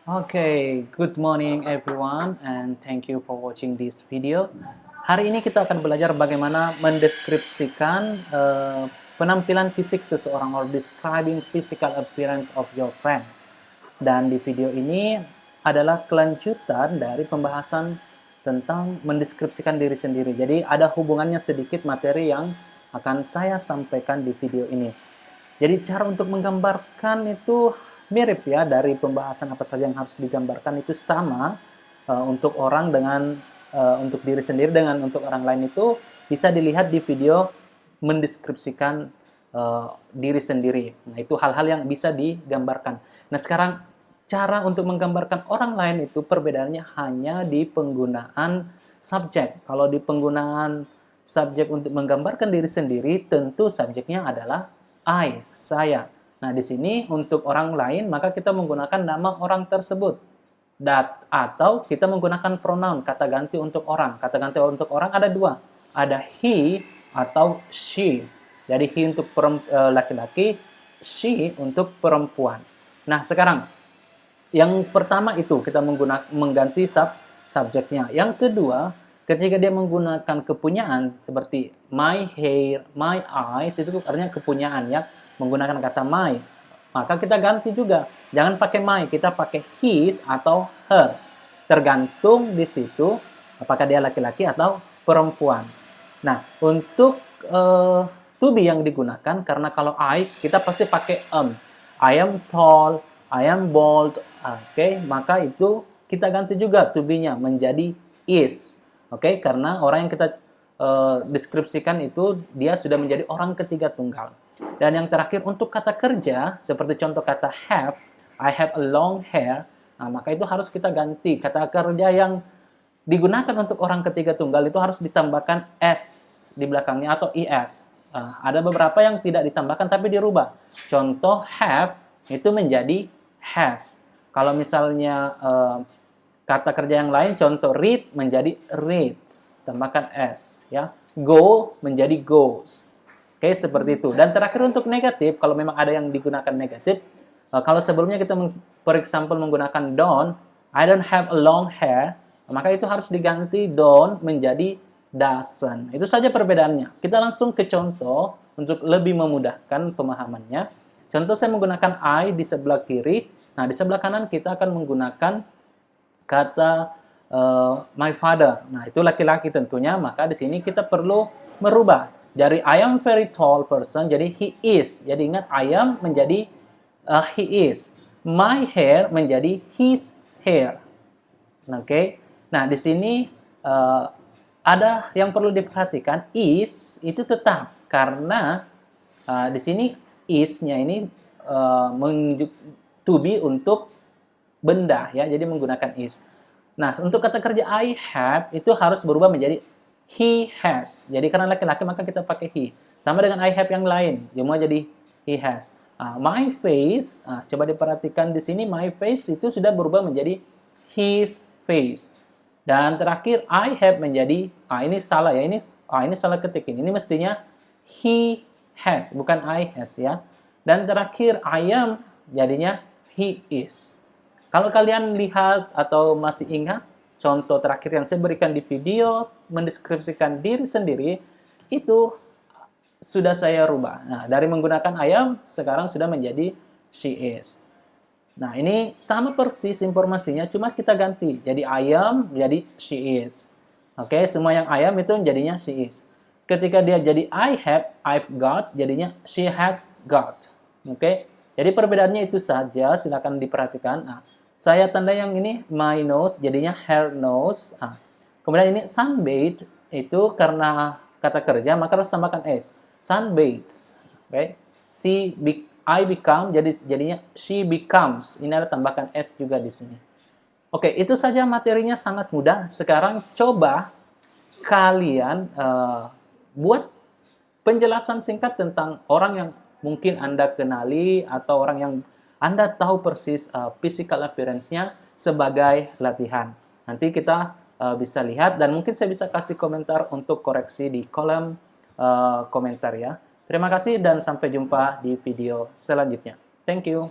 Good morning everyone and thank you for watching this video. Hari ini kita akan belajar bagaimana mendeskripsikan penampilan fisik seseorang or describing physical appearance of your friends. Dan di video ini adalah kelanjutan dari pembahasan tentang mendeskripsikan diri sendiri. Jadi ada hubungannya sedikit materi yang akan saya sampaikan di video ini. Jadi cara untuk menggambarkan itu mirip ya, dari pembahasan apa saja yang harus digambarkan itu sama untuk orang dengan untuk diri sendiri dengan untuk orang lain itu bisa dilihat di video mendeskripsikan diri sendiri. Nah, itu hal-hal yang bisa digambarkan. Nah, sekarang cara untuk menggambarkan orang lain itu perbedaannya hanya di penggunaan subjek. Kalau di penggunaan subjek untuk menggambarkan diri sendiri, tentu subjeknya adalah I, saya. Nah, di sini untuk orang lain, maka kita menggunakan nama orang tersebut. Atau kita menggunakan pronoun, kata ganti untuk orang. Kata ganti untuk orang ada dua. Ada he atau she. Jadi he untuk laki-laki, she untuk perempuan. Nah, sekarang, yang pertama itu kita mengganti subjeknya. Yang kedua, ketika dia menggunakan kepunyaan, seperti my hair, my eyes, itu artinya kepunyaan ya. Menggunakan kata my, maka kita ganti juga. Jangan pakai my, kita pakai his atau her. Tergantung di situ apakah dia laki-laki atau perempuan. Nah, untuk to be yang digunakan, karena kalau I, kita pasti pakai I am tall, I am bald. Oke, maka itu kita ganti juga to be-nya menjadi is. Oke, karena orang yang kita deskripsikan itu dia sudah menjadi orang ketiga tunggal. Dan yang terakhir untuk kata kerja, seperti contoh kata have, I have a long hair, nah, maka itu harus kita ganti. Kata kerja yang digunakan untuk orang ketiga tunggal itu harus ditambahkan s di belakangnya atau es. Nah, ada beberapa yang tidak ditambahkan tapi dirubah. Contoh have itu menjadi has. Kalau misalnya kata kerja yang lain, contoh read menjadi reads, tambahkan s ya. Go menjadi goes. Oke, seperti itu. Dan terakhir untuk negatif, kalau memang ada yang digunakan negatif, kalau sebelumnya kita, for example, menggunakan don't, I don't have a long hair, maka itu harus diganti don't menjadi doesn't. Itu saja perbedaannya. Kita langsung ke contoh untuk lebih memudahkan pemahamannya. Contoh saya menggunakan I di sebelah kiri. Nah, di sebelah kanan kita akan menggunakan kata my father. Nah, itu laki-laki tentunya, maka di sini kita perlu merubah. Dari I am very tall person, jadi he is. Jadi ingat, I am menjadi he is. My hair menjadi his hair. Oke. Nah, di sini ada yang perlu diperhatikan, is itu tetap. Karena di sini is-nya ini menunjuk to be untuk benda ya, jadi menggunakan is. Nah, untuk kata kerja I have itu harus berubah menjadi he has. Jadi karena laki-laki maka kita pakai he. Sama dengan I have yang lain, semua jadi he has. My face, coba diperhatikan di sini, my face itu sudah berubah menjadi his face. Dan terakhir I have menjadi, ini salah ya, ini salah ketik ini mestinya he has, bukan I has ya. Dan terakhir I am jadinya he is. Kalau kalian lihat atau masih ingat, contoh terakhir yang saya berikan di video mendeskripsikan diri sendiri, itu sudah saya rubah. Nah, dari menggunakan I am, sekarang sudah menjadi she is. Nah, ini sama persis informasinya, cuma kita ganti. Jadi I am menjadi she is. Oke, semua yang I am itu jadinya she is. Ketika dia jadi I have, I've got, jadinya she has got. Oke, jadi perbedaannya itu saja, silakan diperhatikan. Nah, saya tanda yang ini my nose, jadinya her nose. Kemudian ini sunbathe, itu karena kata kerja, maka harus tambahkan s. Sunbathes. Okay. I become, jadinya she becomes. Ini ada tambahkan s juga di sini. Oke, itu saja materinya, sangat mudah. Sekarang coba kalian buat penjelasan singkat tentang orang yang mungkin Anda kenali atau orang yang Anda tahu persis physical appearance-nya sebagai latihan. Nanti kita bisa lihat dan mungkin saya bisa kasih komentar untuk koreksi di kolom komentar ya. Terima kasih dan sampai jumpa di video selanjutnya. Thank you.